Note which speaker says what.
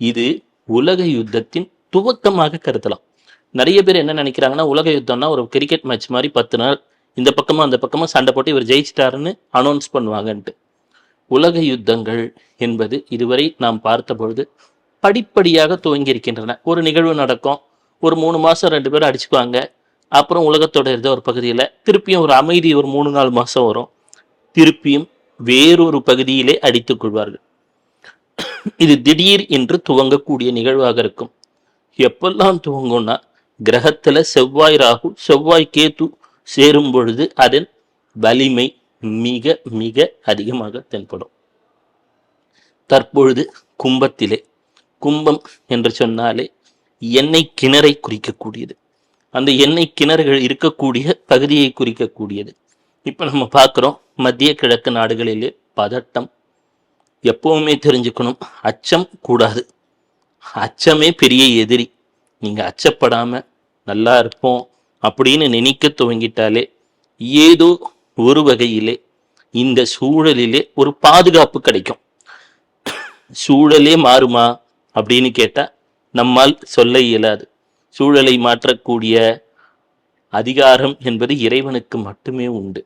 Speaker 1: இது உலக யுத்தத்தின் துவக்கமாக கருதலாம். நிறைய பேர் என்ன நினைக்கிறாங்கன்னா, உலக யுத்தம்னா ஒரு கிரிக்கெட் மேட்ச் மாதிரி 10 நாள் இந்த பக்கமும் அந்த பக்கமும் சண்டை போட்டு இவர் ஜெயிச்சிட்டாருன்னு அனௌன்ஸ் பண்ணுவாங்கன்ட்டு. உலக யுத்தங்கள் என்பது இதுவரை நாம் பார்த்த பொழுது படிப்படியாக துவங்கி இருக்கின்றன. ஒரு நிகழ்வு நடக்கும், ஒரு 3 மாசம் 2 பேரும் அடிச்சுக்குவாங்க, அப்புறம் உலகத்தோட இருந்த ஒரு பகுதியில் திருப்பியும் ஒரு அமைதி ஒரு 3-4 மாசம் வரும், திருப்பியும் வேறொரு பகுதியிலே அடித்துக் கொள்வார்கள். இது திடீர் என்று துவங்கக்கூடிய நிகழ்வாக இருக்கும். எப்பெல்லாம் துவங்கும்னா, கிரகத்துல செவ்வாய் ராகு செவ்வாய் கேத்து சேரும் பொழுது அதன் வலிமை மிக மிக அதிகமாக தென்படும். தற்பொழுது கும்பத்திலே, கும்பம் என்று சொன்னாலே எண்ணெய் கிணறை குறிக்கக்கூடியது, அந்த எண்ணெய் கிணறுகள் இருக்கக்கூடிய பகுதியை குறிக்கக்கூடியது. இப்ப நம்ம பார்க்கிறோம், மத்திய கிழக்கு நாடுகளிலே பதட்டம். எப்பவுமே தெரிஞ்சுக்கணும், அச்சம் கூடாது. அச்சமே பெரிய எதிரி. நீங்க அச்சப்படாம நல்லா இருப்போம் அப்படின்னு நினைக்க துவங்கிட்டாலே ஏதோ ஒரு வகையிலே இந்த சூழலிலே ஒரு பாதுகாப்பு கிடைக்கும். சூழலே மாறுமா அப்படின்னு கேட்டா நம்மால் சொல்ல இயலாது. சூழலை மாற்றக்கூடிய அதிகாரம் என்பது இறைவனுக்கு மட்டுமே உண்டு.